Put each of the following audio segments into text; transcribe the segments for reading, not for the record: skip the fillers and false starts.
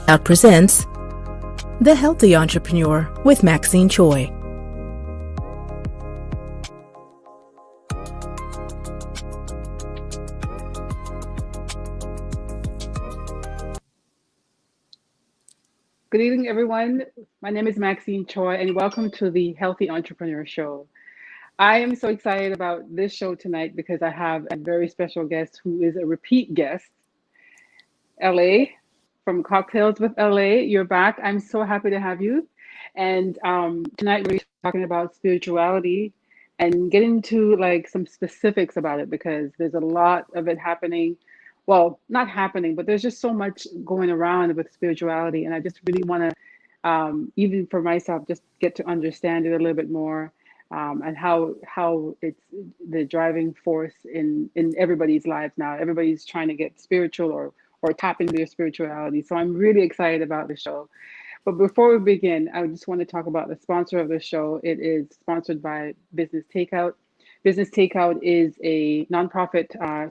Takeout presents The Healthy Entrepreneur with Maxine Choy. Good evening, everyone. My name is Maxine Choy, and welcome to the Healthy Entrepreneur Show. I am so excited about this show tonight because I have a very special guest who is a repeat guest, LA from Cocktails with LA. You're back. I'm so happy to have you. And tonight we're talking about spirituality and get into like some specifics about it because there's a lot of it happening. Well, not happening, but there's just so much going around with spirituality, and I just really want to, even for myself, just get to understand it a little bit more, and how it's the driving force in everybody's lives now. Everybody's trying to get spiritual or tap into their spirituality. So I'm really excited about the show. But before we begin, I just want to talk about the sponsor of the show. It is sponsored by Business Takeout. Business Takeout is a nonprofit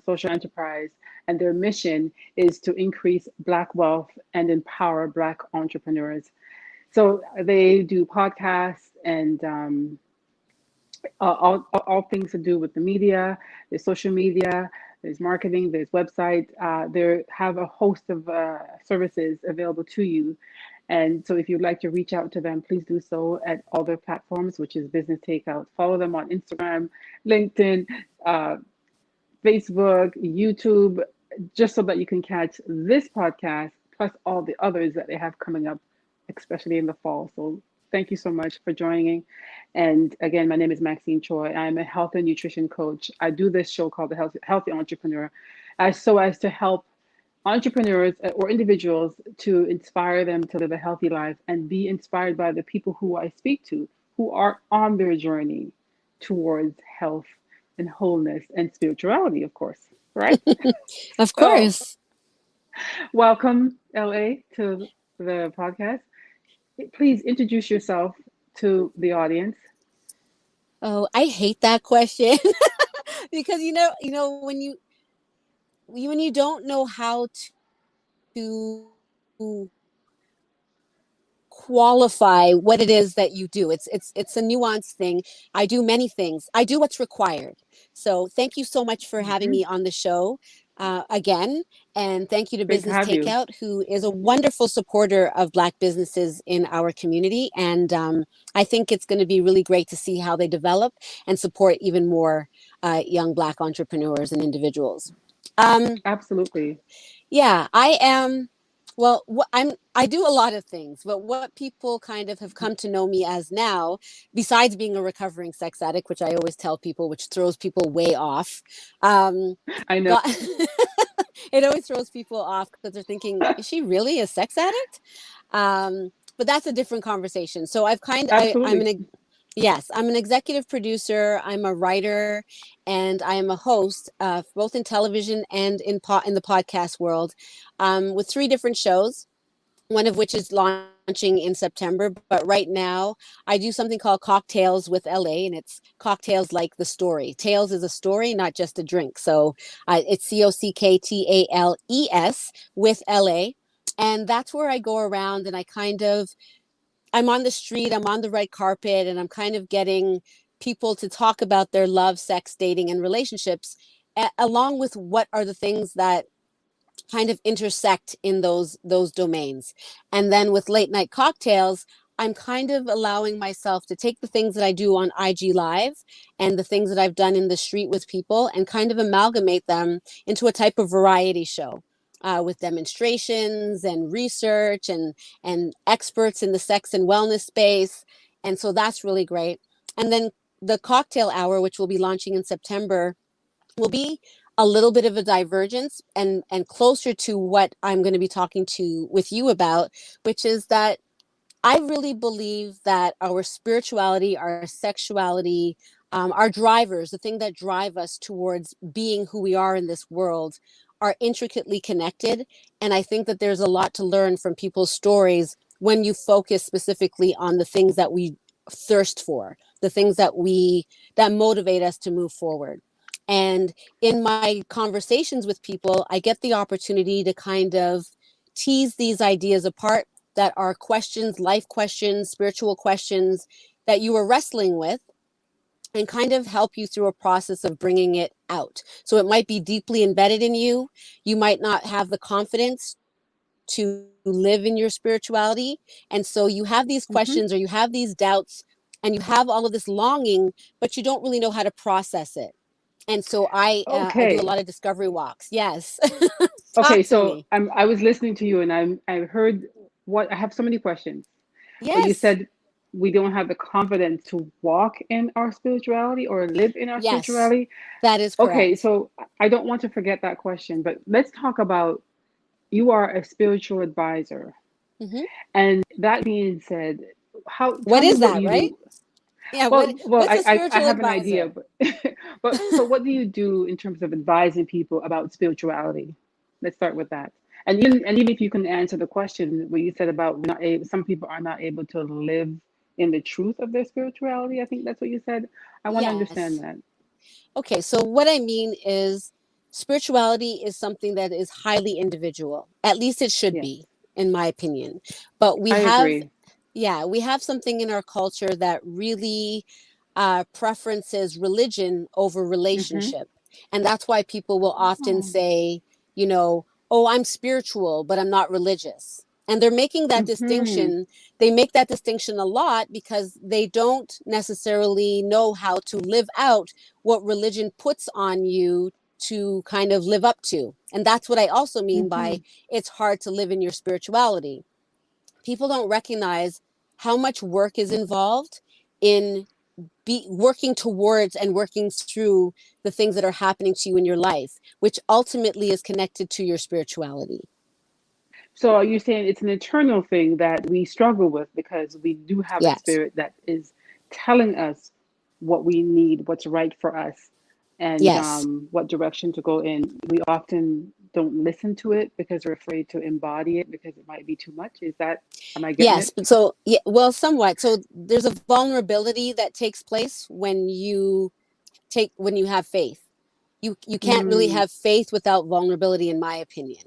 social enterprise, and their mission is to increase Black wealth and empower Black entrepreneurs. So they do podcasts and all things to do with the media, there's social media, there's marketing, there's website. They have a host of services available to you. And so if you'd like to reach out to them, please do so at all their platforms, which is Business Takeout. Follow them on Instagram, LinkedIn, Facebook, YouTube, just so that you can catch this podcast, plus all the others that they have coming up, especially in the fall. So thank you so much for joining. And again, my name is Maxine Choy. I'm a health and nutrition coach. I do this show called The Healthy Entrepreneur as to help entrepreneurs or individuals to inspire them to live a healthy life and be inspired by the people who I speak to who are on their journey towards health and wholeness and spirituality, of course, right? Of So, course. welcome, LA, to the podcast. Please introduce yourself to the audience. Oh, I hate that question because when you don't know how to qualify what it is that you do. It's a nuanced thing. I do many things. I do what's required. So thank you so much for having Mhm. me on the show again. And thank you to Great to Business have you. Takeout, who is a wonderful supporter of Black businesses in our community. And I think it's going to be really great to see how they develop and support even more young Black entrepreneurs and individuals. Um, Absolutely. yeah, I am. Well, I do a lot of things, but what people kind of have come to know me as now, besides being a recovering sex addict, which I always tell people, which throws people way off, um, I know. got it always throws people off because they're thinking, is she really a sex addict? But that's a different conversation. So I'm Absolutely. yes, I'm an executive producer. I'm a writer, and I am a host, both in television and in the podcast world, with three different shows. One of which is launching in September. But right now, I do something called Cocktails with LA, and it's cocktails like the story. Tales is a story, not just a drink. So it's COCKTALES with LA. And that's where I go around and I'm on the street, I'm on the red carpet, and I'm kind of getting people to talk about their love, sex, dating, and relationships, along with what are the things that kind of intersect in those domains. And then with late night cocktails, I'm kind of allowing myself to take the things that I do on IG Live and the things that I've done in the street with people and kind of amalgamate them into a type of variety show. With demonstrations and research and experts in the sex and wellness space. And so that's really great. And then the cocktail hour, which will be launching in September, will be a little bit of a divergence and closer to what I'm going to be talking to with you about, which is that I really believe that our spirituality, our sexuality, our drivers, the thing that drive us towards being who we are in this world, are intricately connected. And I think that there's a lot to learn from people's stories when you focus specifically on the things that we thirst for, the things that motivate us to move forward. And in my conversations with people, I get the opportunity to kind of tease these ideas apart that are questions, life questions, spiritual questions that you are wrestling with, and kind of help you through a process of bringing it out. So it might be deeply embedded in you. You might not have the confidence to live in your spirituality. And so you have these Mm-hmm. questions or you have these doubts and you have all of this longing, but you don't really know how to process it. And so I do a Okay. lot of discovery walks. Yes. Okay. Talk to So me. I was listening to you, and I heard what I have so many questions. But you Yes. said we don't have the confidence to walk in our spirituality or live in our Yes. spirituality. That is Okay, correct. so I don't want to forget that question, but let's talk about you are a spiritual advisor. Hmm. And that being said, how What tell me is what that, you right? do. Yeah. Well, What's a I spiritual have an idea, advisor? but but so what do you do in terms of advising people about spirituality? Let's start with that. And even if you can answer the question what you said about we're not able, some people are not able to live in the truth of their spirituality. I think that's what you said. I want to understand Yes. that. Okay, so what I mean is spirituality is something that is highly individual. At least it should Yes, be, in my opinion. But we I have, agree. yeah, we have something in our culture that really preferences religion over Mm-hmm. relationship. And that's why people will often Oh. say, you know, oh, I'm spiritual, but I'm not religious. And they're making that Mm-hmm. distinction. They make that distinction a lot because they don't necessarily know how to live out what religion puts on you to kind of live up to. And that's what I also mean Mm-hmm. by it's hard to live in your spirituality. People don't recognize how much work is involved in be working towards and working through the things that are happening to you in your life, which ultimately is connected to your spirituality. So are you saying it's an eternal thing that we struggle with because we do have a Yes. spirit that is telling us what we need, what's right for us, and Yes. what direction to go in. We often don't listen to it because we're afraid to embody it because it might be too much. Is that, am I getting Yes. it? But so, yeah, well, somewhat. So there's a vulnerability that takes place when you have faith. You can't really Mm, have faith without vulnerability, in my opinion.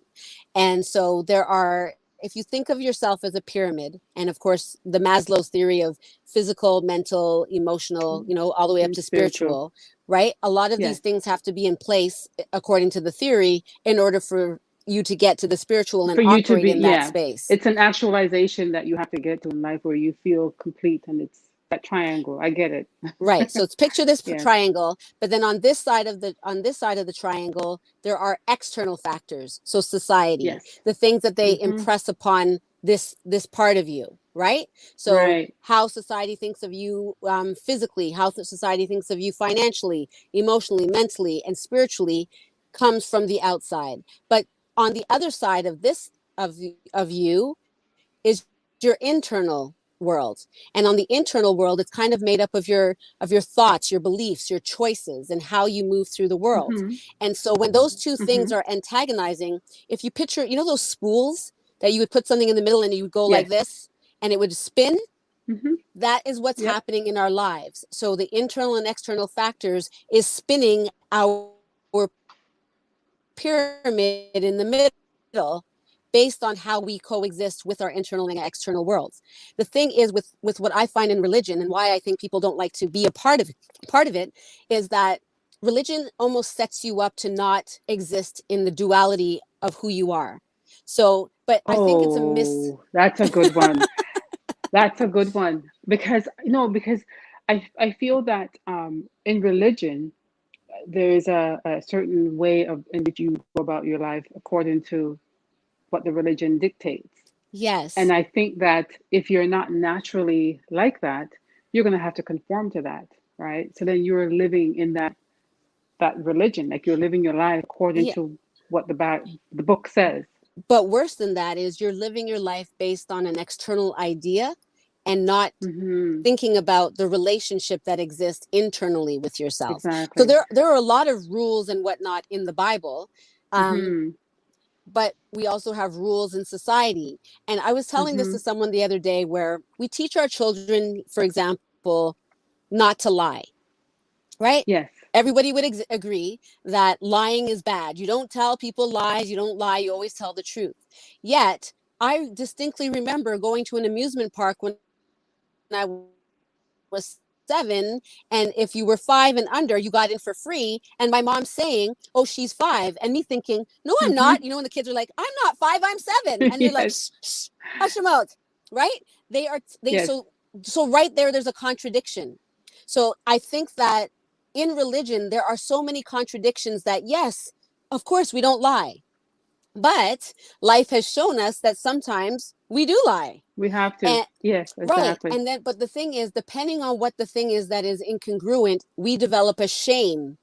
And so there are, if you think of yourself as a pyramid, and of course the Maslow's theory of physical, mental, emotional, all the way up and to spiritual. spiritual, right? A lot of these Yes. things have to be in place according to the theory in order for you to get to the spiritual and For you to operate be, in that yeah, space. it's an actualization that you have to get to in life where you feel complete, and it's that triangle. I get it. Right. So it's picture this Yes. triangle, but then on this side of the triangle, there are external factors. So society, Yes. the things that they Mm-hmm. impress upon this part of you, right? So Right. how society thinks of you physically, how society thinks of you financially, emotionally, mentally, and spiritually comes from the outside. But on the other side of this of you is your internal world. And on the internal world, it's kind of made up of your thoughts, your beliefs, your choices, and how you move through the world. Mm-hmm. And so when those two Mm-hmm. things are antagonizing, if you picture, those spools that you would put something in the middle and you would go like Yes. this and it would spin, Mm-hmm. that is what's Yep. happening in our lives. So the internal and external factors is spinning our pyramid in the middle based on how we coexist with our internal and external worlds. The thing is with what I find in religion and why I think people don't like to be a part of it is that religion almost sets you up to not exist in the duality of who you are. So, but I think it's a miss. Oh, that's a good one. That's a good one because because I feel that in religion there's a certain way of in which you go about your life according to what the religion dictates. And Yes. I think that if you're not naturally like that, you're going to have to conform to that, right? So then you're living in that religion, like you're living your life according Yeah. to what the book says. But worse than that is you're living your life based on an external idea and not Hmm. thinking about the relationship that exists internally with yourself. So Exactly. there are a lot of rules and whatnot in the Bible, um, Hmm. but we also have rules in society. And I was telling this Hmm. to someone the other day where we teach our children, for example, not to lie, right? Yes. everybody would agree that lying is bad. You don't tell people lies. You don't lie. You always tell the truth. Yet, I distinctly remember going to an amusement park when I was 7, and if you were 5 and under, you got in for free. And my mom saying, "Oh, she's 5," and me thinking, "No, I'm Mm-hmm. not." You know, when the kids are like, "I'm not 5, I'm 7," and you're like, Yes. "Shh, shh, hush them out," right? Yes. So right there's a contradiction. So I think that in religion there are so many contradictions that, yes, of course we don't lie, but life has shown us that sometimes we do lie. We have to. And Yes, right. exactly. And then, but the thing is, depending on what the thing is that is incongruent, we develop a shame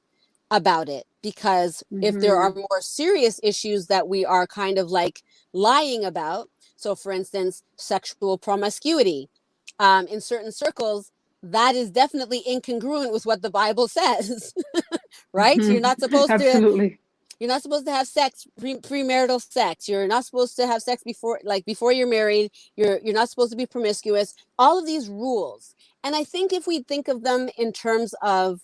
about it. Because if there Mm-hmm. are more serious issues that we are kind of like lying about, so for instance, sexual promiscuity, in certain circles, that is definitely incongruent with what the Bible says, right? Mm-hmm. Absolutely. You're not supposed to have sex, premarital sex. You're not supposed to have sex before you're married. You're not supposed to be promiscuous. All of these rules. And I think if we think of them in terms of,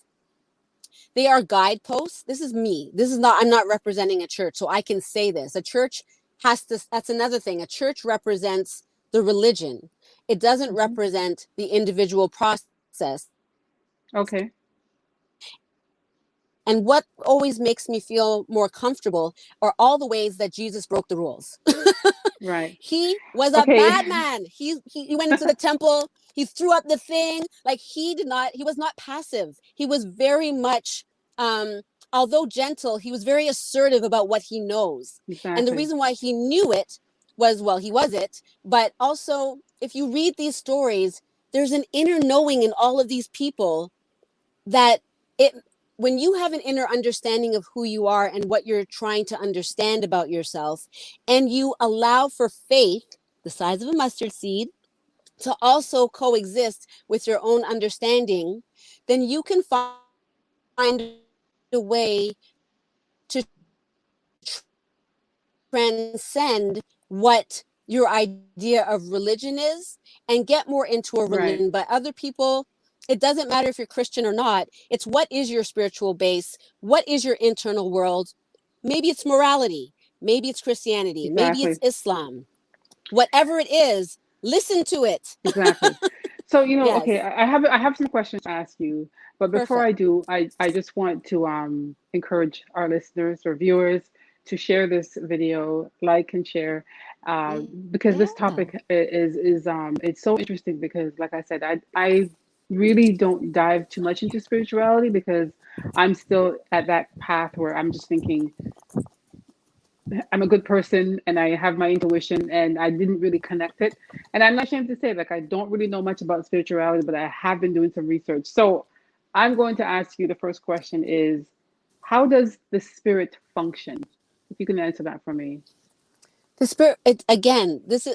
they are guideposts. This is me. I'm not representing a church, so I can say this. A church has to, that's another thing. A church represents the religion. It doesn't Mm-hmm. represent the individual process. Okay. And what always makes me feel more comfortable are all the ways that Jesus broke the rules. Right. He was a Okay. bad man. He went into the temple. He threw up the thing. Like he was not passive. He was very much, although gentle, he was very assertive about what he knows. And the Exactly. reason why he knew it was, well, he was it. But also, if you read these stories, there's an inner knowing in all of these people that it, when you have an inner understanding of who you are and what you're trying to understand about yourself, and you allow for faith, the size of a mustard seed, to also coexist with your own understanding, then you can find a way to transcend what your idea of religion is and get more into a Right. religion. But other people, it doesn't matter if you're Christian or not. It's what is your spiritual base? What is your internal world? Maybe it's morality. Maybe it's Christianity. Maybe it's Exactly. Islam. Whatever it is, listen to it. Exactly. So, okay, Yes, I have some questions to ask you, but before I perfect. do, I just want to encourage our listeners or viewers to share this video, like and share, because this Yeah. topic is it's so interesting because, like I said, I really don't dive too much into spirituality because I'm still at that path where I'm just thinking I'm a good person and I have my intuition and I didn't really connect it. And I'm not ashamed to say, like, I don't really know much about spirituality, but I have been doing some research. So I'm going to ask you the first question is, how does the spirit function? If you can answer that for me. The spirit, it, again, this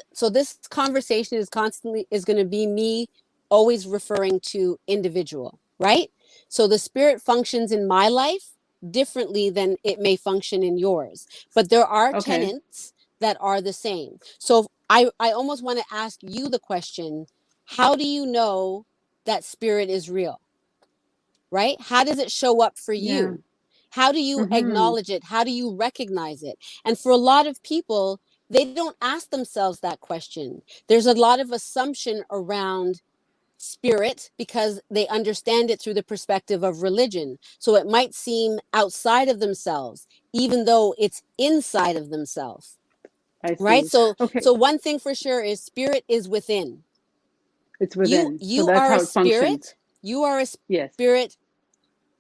conversation is going to be me always referring to individual, right? So the spirit functions in my life differently than it may function in yours, but there are Okay. tenets that are the same. So I almost want to ask you the question, how do you know that spirit is real? Right? How does it show up for Yeah. you? How do you Mm-hmm. acknowledge it? How do you recognize it? And for a lot of people, they don't ask themselves that question. There's a lot of assumption around spirit because they understand it through the perspective of religion. So it might seem outside of themselves, even though it's inside of themselves. I Right? see. So Okay. one thing for sure is spirit is within. It's You within. So you that's are a how it functions. spirit. You are a Yes. spirit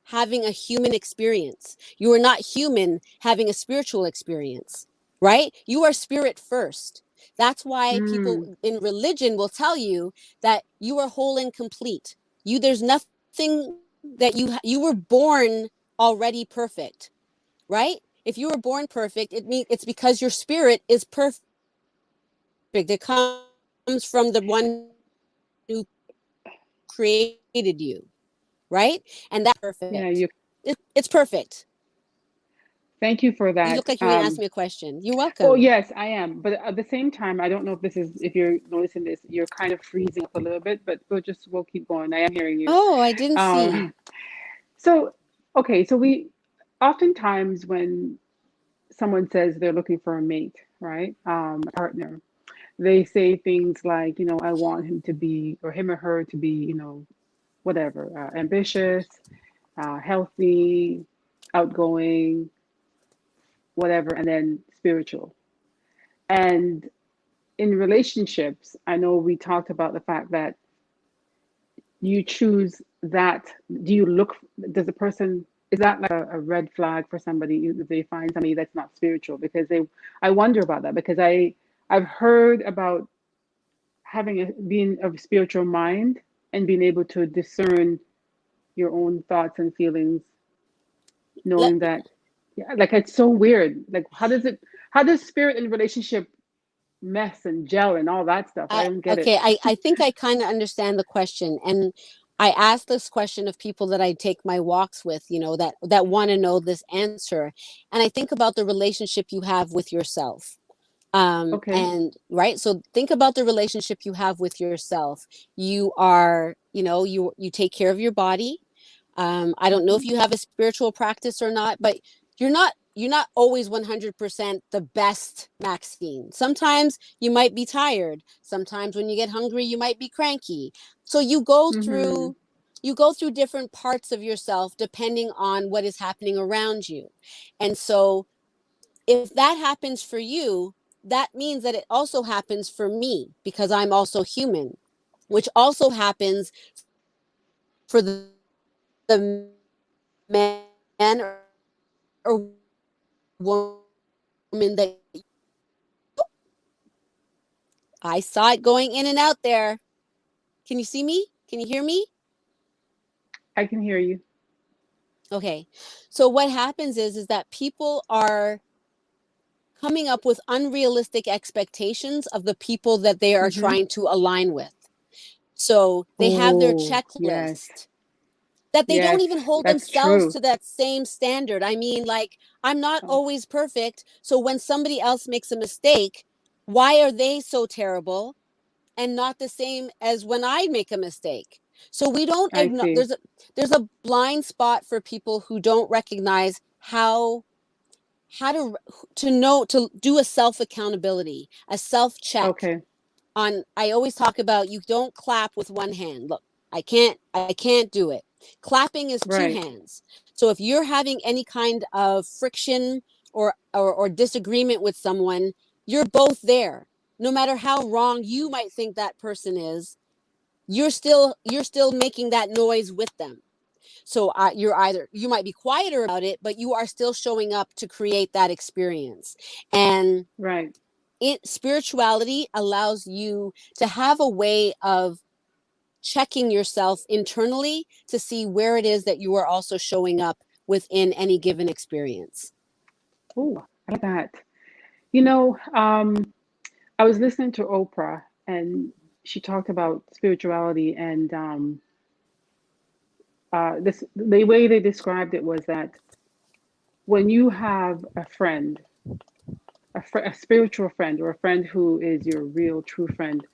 having a human experience. You are not human having a spiritual experience, right? You are spirit first. That's why Mm, people in religion will tell you that you are whole and complete. There's nothing that you were born already perfect, right? If you were born perfect, it means it's because your spirit is perfect. It comes from the one who created you, right? And that's yeah, perfect. It's perfect. thank you for You that. look like you want to ask me a question. You're Oh, welcome. yes, I am. But at the same time, I don't know if you're noticing this, you're kind of freezing up a little bit, but we'll keep going. I am hearing you. Oh, I didn't see. Um, so Okay, so we oftentimes when someone says they're looking for a mate, right? A partner, they say things like, I want him to be, or him or her to be, whatever, ambitious, healthy, outgoing, whatever, and then spiritual. And in relationships, I know we talked about the fact that you choose that. Do you look, does the person, is that like a red flag for somebody if they find somebody that's not spiritual? Because I wonder about that because I've heard about being of spiritual mind and being able to discern your own thoughts and feelings, Let knowing that, yeah, like it's so weird. Like how does spirit and relationship mess and gel and all that stuff? I I don't get it. okay, I think I kind of understand the question. And I ask this question of people that I take my walks with, that want to know this answer. And I think about the relationship you have with yourself. Okay. And right, so think about the relationship you have with yourself. You are, you take care of your body. I don't know if Mhm. you have a spiritual practice or not, but you're not always 100% the best, Maxine. Sometimes you might be tired. Sometimes when you get hungry, you might be cranky. So Mhm. you go through different parts of yourself depending on what is happening around you. And so if that happens for you, that means that it also happens for me because I'm also human, which also happens for the man or woman that I saw it going in and out there. Can you see me? Can you hear me? I can hear you. Okay. So what happens is that people are coming up with unrealistic expectations of the people that they are Mhm. trying to align with. So they have their Oh, yes. checklist that they don't Yes, even hold that's themselves true. to that same standard. I mean, like, I'm not Oh, always perfect. So when somebody else makes a mistake, why are they so terrible and not the same as when I make a mistake? So we don't I ignore, see. there's a blind spot for people who don't recognize how to know to do a self accountability, a self check. Okay. On I always talk about, you don't clap with one hand. Look, I can't do it. Clapping is two Right. hands. So if you're having any kind of friction or disagreement with someone, you're both there. No matter how wrong you might think that person is, you're still making that noise with them. So you might be quieter about it, but you are still showing up to create that experience. And Right. spirituality allows you to have a way of checking yourself internally to see where it is that you are also showing up within any given experience. Oh, I like that. You know, I was listening to Oprah and she talked about spirituality and this the way they described it was that when you have a friend, a spiritual friend, or a friend who is your real true friend,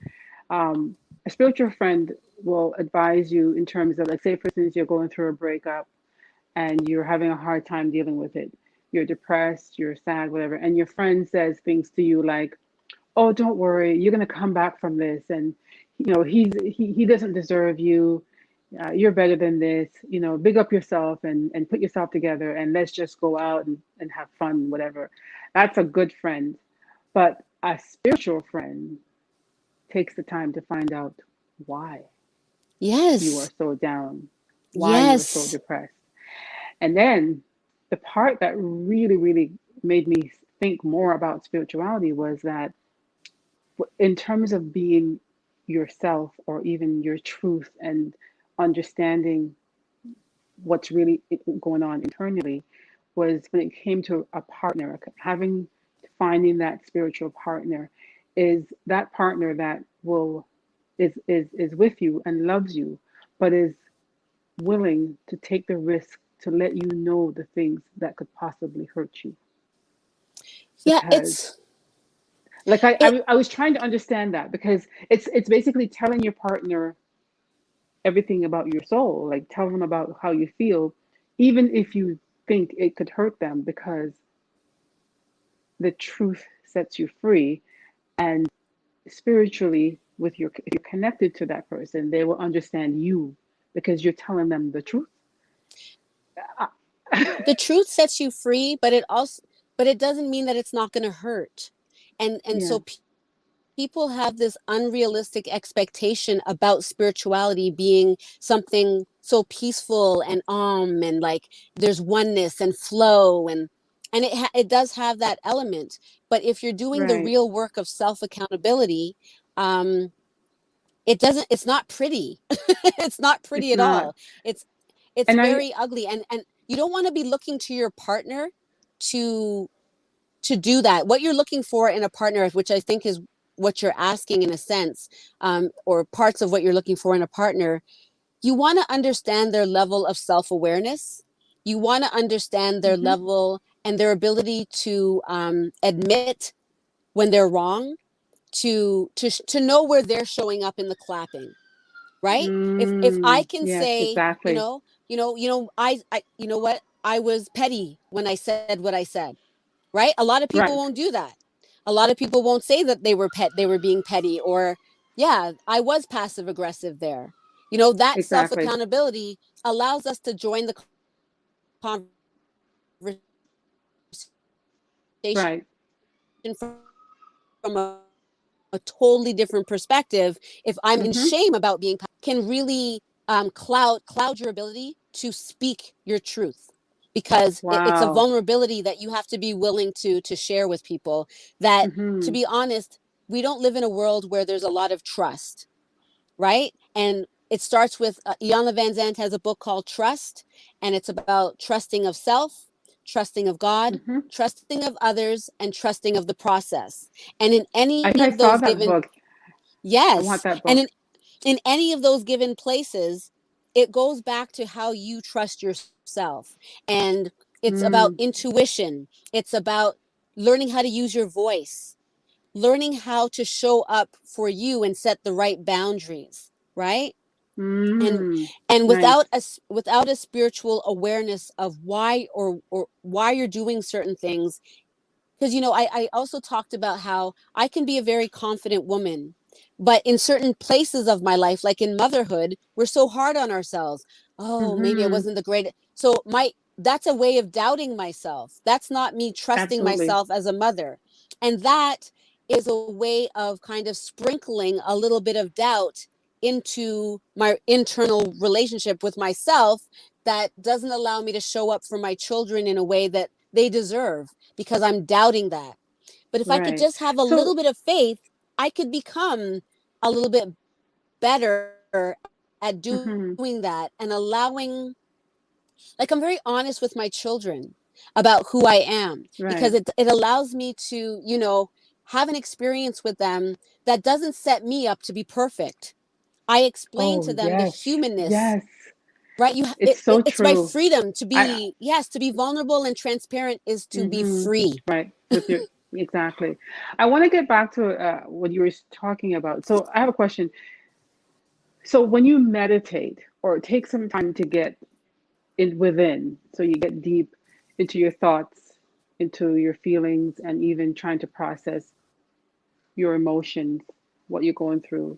um, a spiritual friend will advise you in terms of, like, say, for instance, you're going through a breakup and you're having a hard time dealing with it. You're depressed, you're sad, whatever, and your friend says things to you like, "Oh, don't worry, you're gonna come back from this," and he doesn't deserve you. You're better than this. Big up yourself and put yourself together, and let's just go out and have fun, whatever. That's a good friend. But a spiritual friend takes the time to find out why you are Yes. so down, why you are so Yes. depressed. And then the part that really, really made me think more about spirituality was that in terms of being yourself or even your truth and understanding what's really going on internally was when it came to a partner, having finding that spiritual partner is that partner that will is with you and loves you, but is willing to take the risk to let you know the things that could possibly hurt you. Yeah, Because like it I was trying to understand that because it's basically telling your partner everything about your soul, like tell them about how you feel, even if you think it could hurt them, because the truth sets you free. And spiritually, with your, if you're connected to that person, they will understand you because you're telling them the truth. The truth sets you free, but it doesn't mean that it's not going to hurt. And Yeah, so people have this unrealistic expectation about spirituality being something so peaceful and and like there's oneness and flow, and it does have that element. But if you're doing the right. real work of self accountability, um it's not pretty. It's not pretty It's at not. all. It's And I, very ugly, and you don't want to be looking to your partner to do that. What you're looking for in a partner, which I think is what you're asking in a sense, or parts of what you're looking for in a partner, you want to understand their level of self-awareness. You want to understand their mhm, level and their ability to admit when they're wrong, to know where they're showing up in the clapping, right? If I can yes, say, exactly. I you know what, I was petty when I said what I said, right? A lot of people Right, won't do that. A lot of people won't say that they were being petty, or yeah, I was passive aggressive there. That self exactly. accountability allows us to join the conversation Right. from a totally different perspective. If I'm in Hmm. shame about being, can really cloud your ability to speak your truth, because it's a Wow. vulnerability that you have to be willing to share with people. That, to Hmm. be honest, we don't live in a world where there's a lot of trust, right? And it starts with Iyanla Van Zandt has a book called Trust, and it's about trusting of self, trusting of God, Hmm. trusting of others, and trusting of the process. And in I any think I of saw those that given, book. I want yes, that and book. in any of those given places, it goes back to how you trust yourself. And it's about Mm, intuition. It's about learning how to use your voice, learning how to show up for you and set the right boundaries, right? and mm, and nice. without a spiritual awareness of why, or why you're doing certain things. Because I also talked about how I can be a very confident woman, but in certain places of my life, like in motherhood, we're so hard on ourselves. Oh, maybe I Hmm. wasn't the great. So my that's a way of doubting myself. That's not me trusting Absolutely. myself as a mother. And that is a way of kind of sprinkling a little bit of doubt into my internal relationship with myself, that doesn't allow me to show up for my children in a way that they deserve, because I'm doubting that. But if I could Right. just have a little So, bit of faith, I could become a little bit better at doing mhm, that, and allowing, like, I'm very honest with my children about who I am, because right. it allows me to, have an experience with them that doesn't set me up to be perfect. I explain Oh, to them the yes. humanness, Yes. right? It's so It's my true. freedom to I, be, yes, to be vulnerable and transparent is to be hmm, free. right. With your, exactly. I want to get back to what you were talking about. So, I have a question. So, when you meditate or take some time to get in within, so you get deep into your thoughts, into your feelings, and even trying to process your emotions, what you're going through.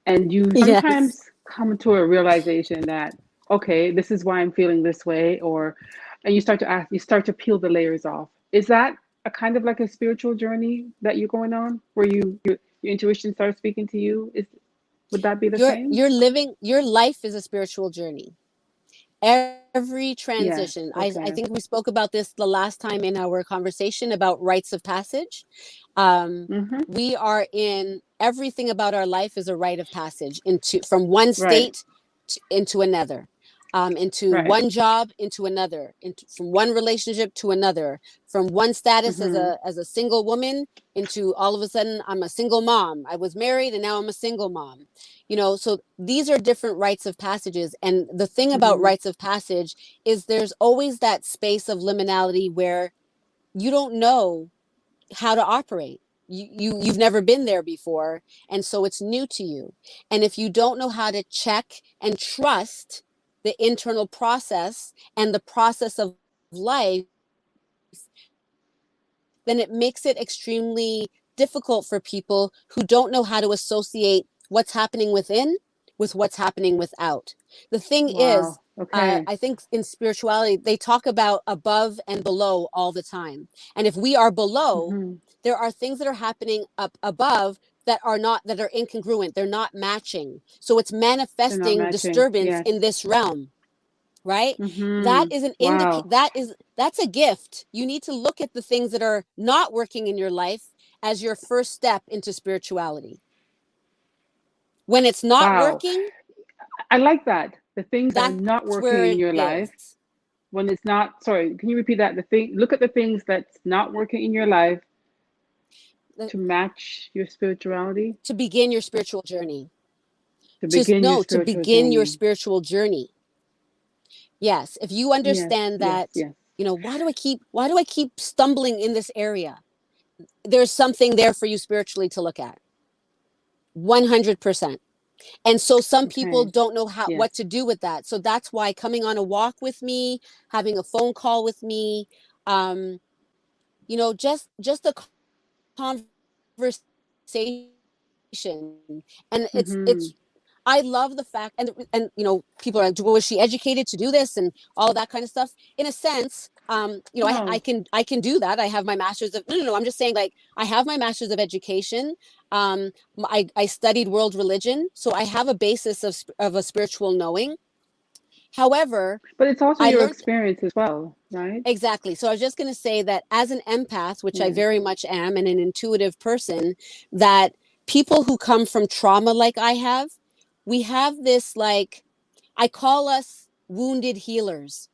And you Yes. sometimes come to a realization that, okay, this is why I'm feeling this way, or, and you start to ask, you start to peel the layers off. Is that a kind of like a spiritual journey that you're going on, where your intuition starts speaking to you? Would that be the same? Your life is a spiritual journey. Every Yes. transition. I Okay. think we spoke about this the last time in our conversation about rites of passage. Mm-hmm. We are in everything about our life is a rite of passage into from one Right. state into another, into Right. one job into another, from one relationship to another, from one status as Mm-hmm. a single woman into all of a sudden I'm a single mom. I was married and now I'm a single mom. So these are different rites of passages. And the thing about Mm-hmm. rites of passage is there's always that space of liminality where you don't know how to operate. You've never been there before, and so it's new to you. And if you don't know how to check and trust, the internal process and the process of life, then it makes it extremely difficult for people who don't know how to associate what's happening within with what's happening without. The thing is, Wow. Okay. I think in spirituality, they talk about above and below all the time. And if we are below, Mm-hmm. there are things that are happening up above that are not, that are incongruent. They're not matching. So it's They're not manifesting matching. disturbance Yes. in this realm, right? That Mm-hmm. is an Wow. that's a gift. You need to look at the things that are not working in your life as your first step into spirituality. When it's not Wow. working, I like that. The things that are not that's working where in it your life. is. When it's not, sorry, can you repeat that? Look at the things that's not working in your life to match your spirituality, To begin your spiritual journey. to begin your To spiritual begin your journey. spiritual journey. Yes, if you Yes, understand yes, that, yes. why do I keep stumbling in this area? There's something there for you spiritually to look at. 100%. And so some people Okay. don't know Yes. what to do with that. So that's why coming on a walk with me, having a phone call with me, um, just a conversation. And Mm-hmm. it's I love the fact, and people are like, was she educated to do this and all of that kind of stuff? In a sense, I No, can do that. I have my master's of no. I'm just saying, like, I have my master's of education. I studied world religion, so I have a basis of a spiritual knowing. However, but it's also I your learned experience as well, right? exactly. So I was just going to say that as an empath, which I Yes. very much am, and an intuitive person, that people who come from trauma like I have, we have this, like, I call us wounded healers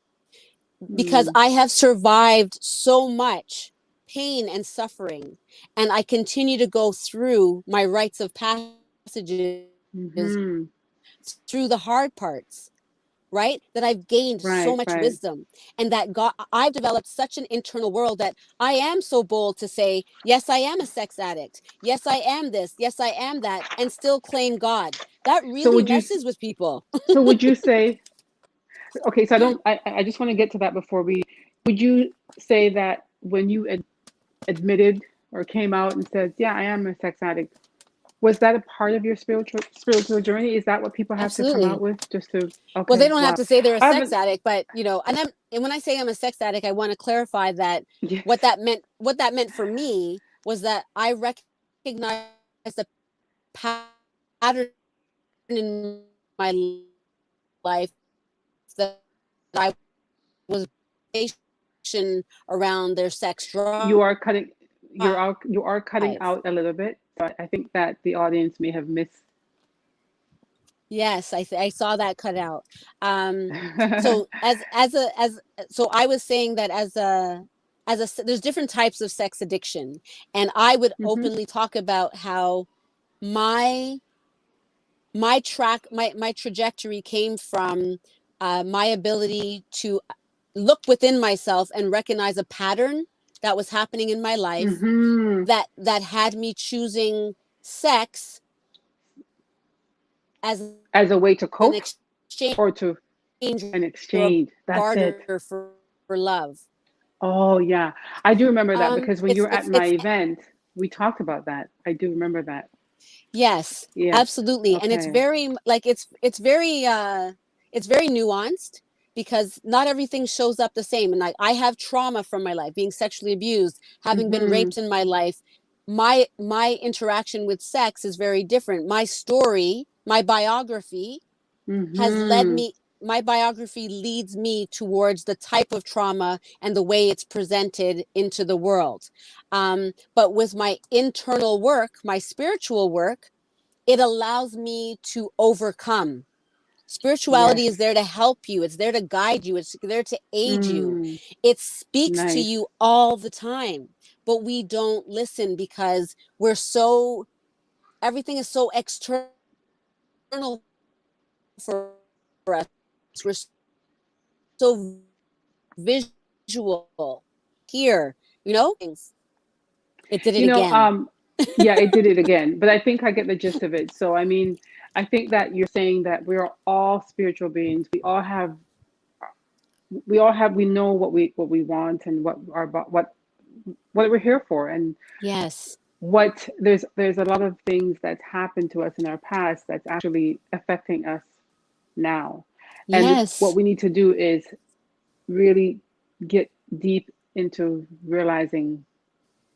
because Mm. I have survived so much pain and suffering, and I continue to go through my rites of passages Mm-hmm. through the hard parts, right? That I've gained so Right, much right. wisdom, and that God, I've developed such an internal world that I am so bold to say, yes, I am a sex addict. Yes, I am this. Yes, I am that, and still claim God. That So really would you messes with people. so would you say, okay, so I just want to get to that before we, would you say that when you admitted or came out and said, yeah, I am a sex addict, was that a part of your spiritual journey? Is that what people have to come out Absolutely. with just to, Well, they okay, don't have wow. to say they're a I sex haven't, addict, but and when I say I'm a sex addict, I want to clarify that yes. what that meant for me was that I recognized a pattern in my life that I was around their sex drive. You are cutting, you are cutting out a little bit. So I think that the audience may have missed. Yes, I saw that cut out. So so I was saying that there's different types of sex addiction, and I would Hmm. openly talk about how my my trajectory came from my ability to look within myself and recognize a pattern that was happening in my life Hmm. that had me choosing sex as As a way to an cope exchange or to an or a exchange. That's it. barter for love. Oh yeah, I do remember that because when you were at my It's event, we talked about that. I do remember that. yes, Yes. absolutely, and it's Okay. very like it's very nuanced because not everything shows up the same. And like I have trauma from my life, being sexually abused, having been Mm-hmm. raped in my life. My interaction with sex is very different. My story, my biography has led Mm-hmm. me my biography leads me towards the type of trauma and the way it's presented into the world. But with my internal work, my spiritual work, it allows me to overcome. Yes. Spirituality is there to help you, it's there to guide you, it's there to aid you. Mm. It speaks to Nice. you all the time, but we don't listen because everything is so external for us. We're so visual here, things. It did it You know, again. Yeah, it did it again. But I think I get the gist of it. So I mean, I think that you're saying that we're all spiritual beings. We know what we want and what we're here for, and Yes. what there's a lot of things that's happened to us in our past that's actually affecting us now. And what Yes. we need to do is really get deep into realizing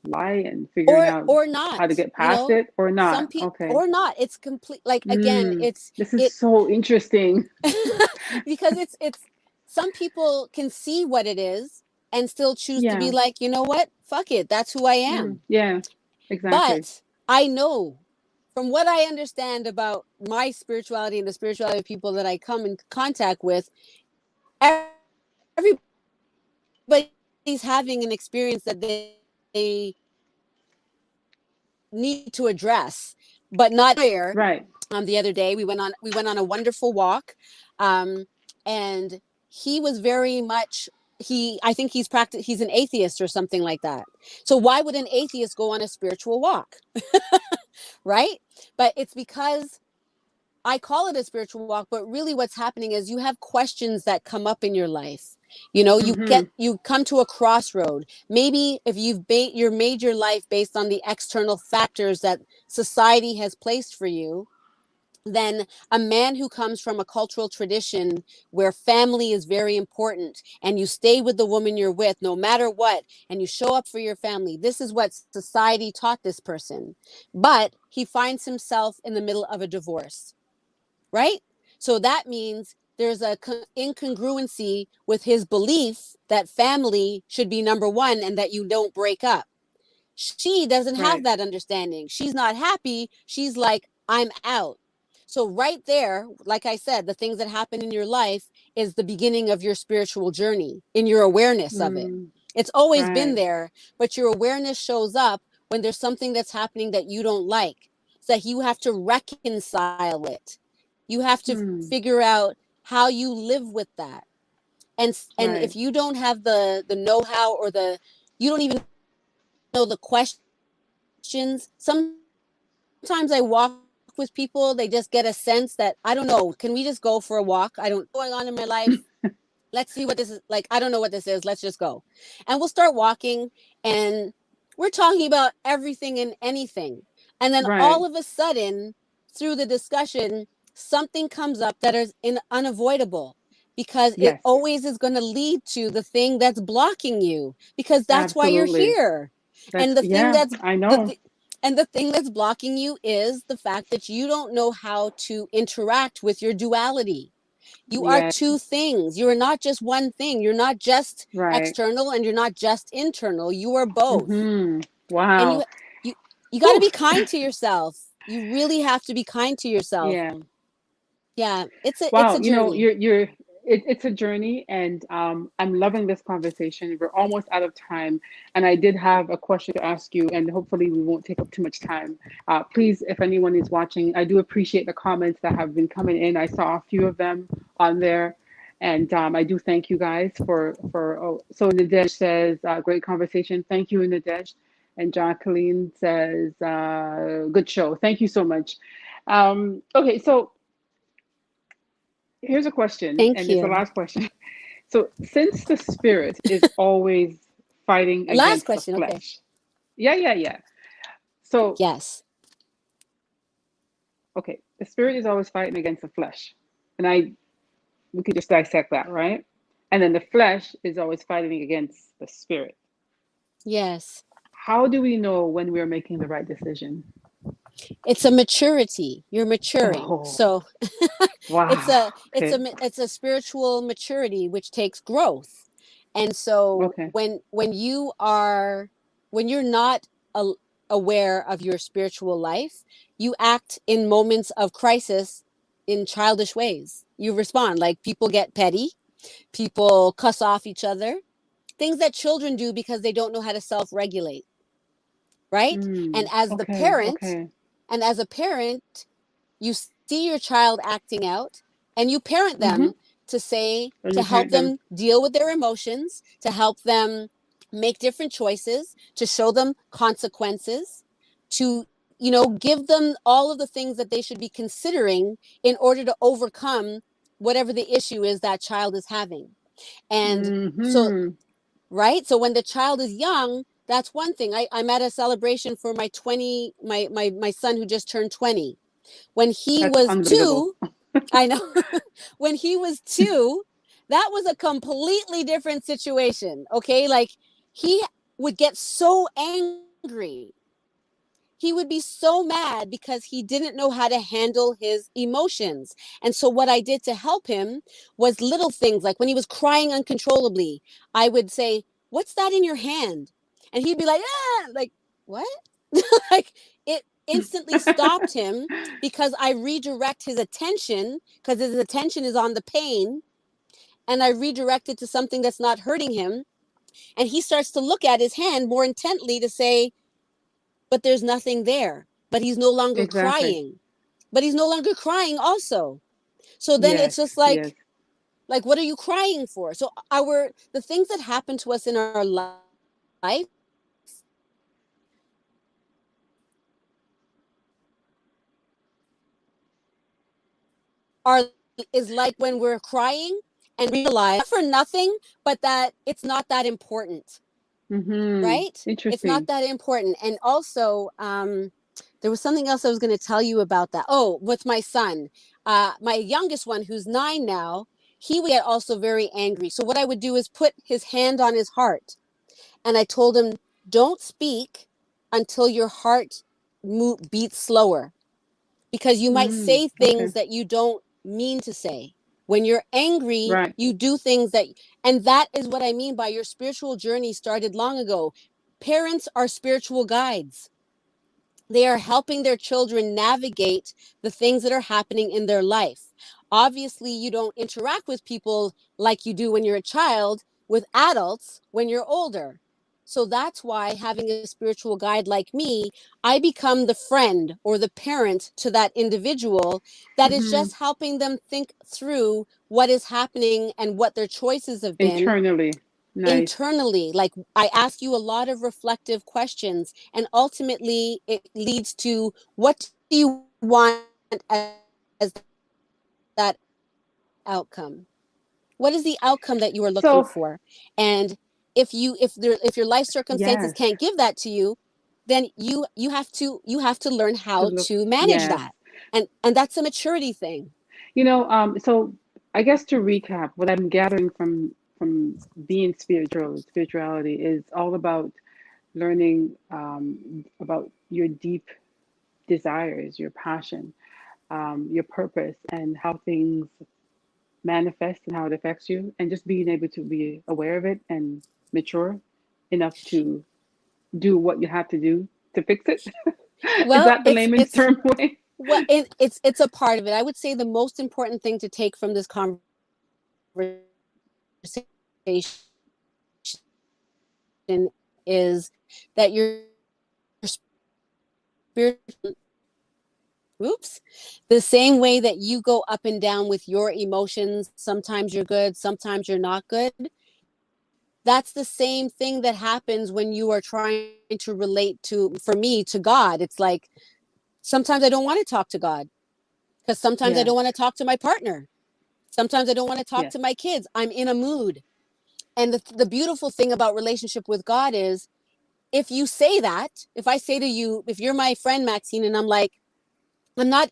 why and figuring out Or how to not, get past it or some not. people, Okay. or not, it's complete, like, again, This is it so interesting. because it's some people can see what it is and still choose to be Yeah. like, you know what, fuck it, that's who I am. Yeah. Exactly. But I know, from what I understand about my spirituality and the spirituality of people that I come in contact with, everybody's having an experience that they need to address, but not where. Right. The other day we went on a wonderful walk, and he was very much, I think he's an atheist or something like that. So why would an atheist go on a spiritual walk? Right? But it's because I call it a spiritual walk, but really what's happening is you have questions that come up in your life. Mm-hmm. You come to a crossroad. Maybe if you've made your life based on the external factors that society has placed for you, then a man who comes from a cultural tradition where family is very important and you stay with the woman you're with no matter what, and you show up for your family. This is what society taught this person. But he finds himself in the middle of a divorce, right? So that means there's a incongruency with his belief that family should be number one and that you don't break up. She doesn't have Right. that understanding. She's not happy. She's like, I'm out. So, right there, like I said, the things that happen in your life is the beginning of your spiritual journey, in your awareness of it. Mm, It's always been right. there, but your awareness shows up when there's something that's happening that you don't like. So that you have to reconcile it. You have to Hmm. figure out how you live with that. And Right. if you don't have the know-how, or you don't even know the questions, sometimes I walk with people, they just get a sense that, I don't know, can we just go for a walk? I don't know what's going on in my life. Let's see what this is like. I don't know what this is. Let's just go. And we'll start walking, and we're talking about everything and anything. And then Right. all of a sudden, through the discussion, something comes up that is unavoidable, because it Yes. always is going to lead to the thing that's blocking you, because that's why you're Absolutely. here. That's And the thing yeah, that's I the know. th- and the thing that's blocking you is the fact that you don't know how to interact with your duality. You are Yes. two things. You are not just one thing. You're not just Right. external and you're not just internal. You are both. Mm-hmm. And Wow. you you got to Whew. be kind to yourself. You really have to be kind to yourself. Yeah. Yeah, it's a Wow. You know, journey. it's a journey, and I'm loving this conversation. We're almost out of time, and I did have a question to ask you, and hopefully we won't take up too much time. Please, if anyone is watching, I do appreciate the comments that have been coming in. I saw a few of them on there, and I do thank you guys for. Oh, so Nadesh says, "Great conversation. Thank you, Nadesh." And Jacqueline says, "Good show. Thank you so much." Okay, so here's a question, Thank and it's the you. last question. So, since the spirit is always fighting Last against the question. Okay. flesh, yeah, yeah, yeah. So, Yes. okay, the spirit is always fighting against the flesh, and we could just dissect that, right? And then the flesh is always fighting against the spirit. Yes. How do we know when we're making the right decision? It's a maturity. You're maturing. Oh, So it's wow. a it's Okay, a it's a spiritual maturity which takes growth. And so okay. when you're not a, aware of your spiritual life, you act in moments of crisis in childish ways. You respond like people get petty, people cuss off each other, things that children do because they don't know how to self-regulate, right? And as the Okay, parent, okay. you see your child acting out, and you parent Mm-hmm. them to say, And to you help parent them. them deal with their emotions, to help them make different choices, to show them consequences, to, give them all of the things that they should be considering in order to overcome whatever the issue is that child is having. And so, Mm-hmm. right. So when the child is young, that's one thing. I'm at a celebration for my son who just turned 20. When he That's was unbelievable. 2, I know, when he was 2, that was a completely different situation. Okay. Like, he would get so angry. He would be so mad because he didn't know how to handle his emotions. And so what I did to help him was little things, like when he was crying uncontrollably, I would say, "What's that in your hand?" And he'd be like, "Ah," like, "What?" Like, it instantly stopped him because I redirect his attention, because his attention is on the pain, and I redirect it to something that's not hurting him. And he starts to look at his hand more intently to say, "But there's nothing there." But he's no longer Exactly. crying. But he's no longer crying also. So then Yes. it's just Yes. like, what are you crying for? So the things that happen to us in our life are is like when we're crying and realize, not for nothing, but that it's not that important, Mm-hmm. right? It's not Interesting. that important. And also, there was something else I was going to tell you about that. Oh, with my son, my youngest one, who's 9 now, he would get also very angry. So what I would do is put his hand on his heart, and I told him, "Don't speak until your heart beats slower, because you might Mm. say Okay. things that you don't mean to say. When you're angry, Right. you do things that," and that is what I mean by your spiritual journey started long ago. Parents are spiritual guides. They are helping their children navigate the things that are happening in their life. Obviously, you don't interact with people like you do when you're a child, with adults when you're older. So that's why having a spiritual guide like me, I become the friend or the parent to that individual that is Mm-hmm. just helping them think through what is happening and what their choices have been Internally. Nice. internally. Like, I ask you a lot of reflective questions, and ultimately it leads to, what do you want as that outcome? What is the outcome that you are looking for? So, And if your life circumstances can't give yes. that to you, then you have to learn how To to look. manage that. Yes. And that's a maturity thing. So I guess to recap, what I'm gathering from being spirituality is all about learning about your deep desires, your passion, your purpose, and how things manifest and how it affects you, and just being able to be aware of it and mature enough to do what you have to do to fix it. Is Well, that the layman's it's term way? well, it's a part of it. I would say the most important thing to take from this conversation is that your spiritual, oops, the same way that you go up and down with your emotions, sometimes you're good, sometimes you're not good. That's the same thing that happens when you are trying to relate to, for me, to God. It's like, sometimes I don't want to talk to God, because sometimes I Yes, don't want to talk to my partner. Sometimes I don't want to talk yes. to my kids. I'm in a mood. And the beautiful thing about relationship with God is, if you say that, if I say to you, if you're my friend Maxine, and I'm like, I'm not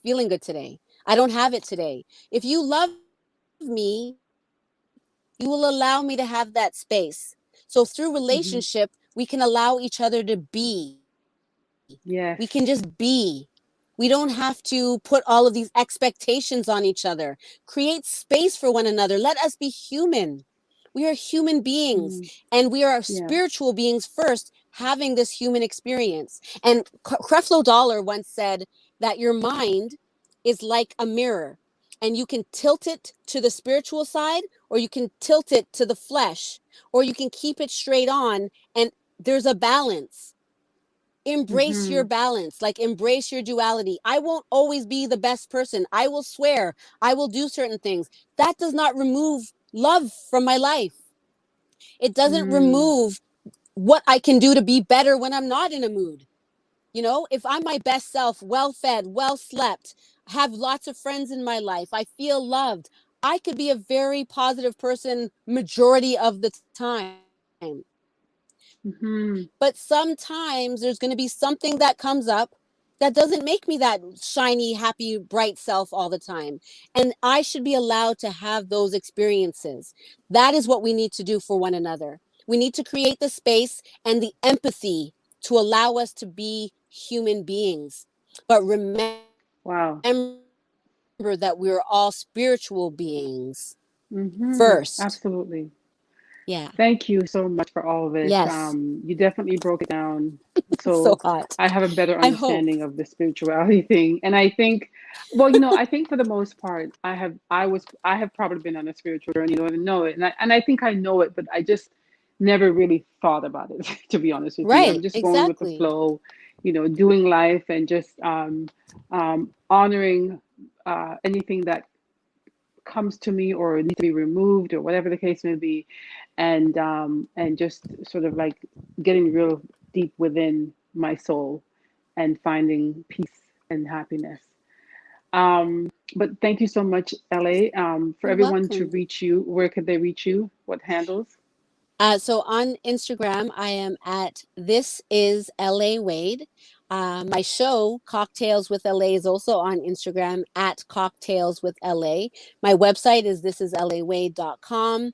feeling good today, I don't have it today. If you love me, you will allow me to have that space. So through relationship, we can Hmm. allow each other to be. We can just be. Yes. We don't have to put all of these expectations on each other. Create space for one another. Let us be human. We are human beings, Mm. and we are Yeah. spiritual beings first, having this human experience. And Creflo Dollar once said that your mind is like a mirror, and you can tilt it to the spiritual side, or you can tilt it to the flesh, or you can keep it straight on, and there's a balance. Embrace your Hmm. balance, like, embrace your duality. I won't always be the best person. I will swear, I will do certain things. That does not remove love from my life. It doesn't Mm. remove what I can do to be better when I'm not in a mood. You know, if I'm my best self, well fed, well slept, have lots of friends in my life, I feel loved, I could be a very positive person majority of the time. Hmm. But sometimes there's going to be something that comes up that doesn't make me that shiny, happy, bright self all the time. And I should be allowed to have those experiences. That is what we need to do for one another. We need to create the space and the empathy to allow us to be human beings. But remember Wow. that we're all spiritual beings Hmm. first. Absolutely. Yeah. Thank you so much for all of this. Yes. You definitely broke it down. It's so So hot. I have a better I hope. understanding of the spirituality thing. And I think, well, I think for the most part, I have probably been on a spiritual journey, don't even know it. And I think I know it, but I just never really thought about it, to be honest with you. I'm Right. just going with the Exactly. flow, doing life and just honoring anything that comes to me or needs to be removed or whatever the case may be, and just sort of like getting real deep within my soul and finding peace and happiness. But thank you so much, LA. For You're everyone to welcome. reach you, where could they reach you? What handles? So on Instagram, I am at This Is LA Wade. My show, Cocktails with LA, is also on Instagram at Cocktails with LA. My website is thisislawade.com.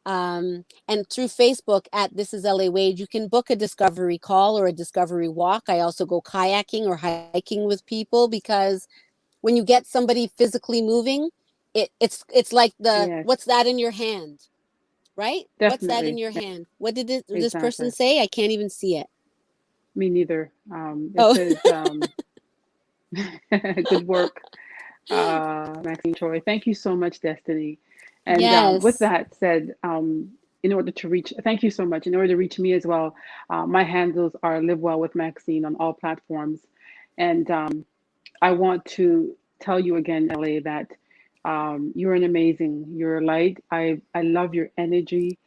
And through Facebook at This Is LA Wade, you can book a discovery call or a discovery walk. I also go kayaking or hiking with people because when you get somebody physically moving, it's like the Yes, what's that in your hand? Right? What's that in definitely. your hand? What did this person Exactly. say? I can't even see it. Me neither. It Oh, says, good work, Maxine Choy. Thank you so much, Destiny. And with yes. that said, in order to reach, thank you so much. In order to reach me as well, my handles are Live Well with Maxine on all platforms. And I want to tell you again, LA, that you're an amazing, you're a light. I love your energy.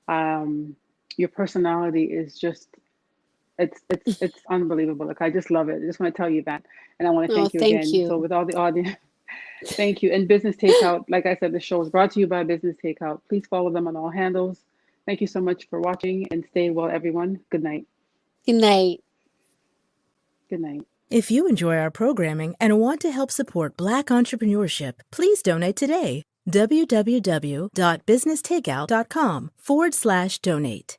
Um, your personality is just it's unbelievable. Like I just love it. I just want to tell you that, and I want to Oh, thank you thank again. So you. with all the audience, thank you. And Business Takeout, like I said, the show is brought to you by Business Takeout. Please follow them on all handles. Thank you so much for watching and stay well, everyone. Good night. Good night. Good night. If you enjoy our programming and want to help support Black entrepreneurship, please donate today. www.businesstakeout.com/donate.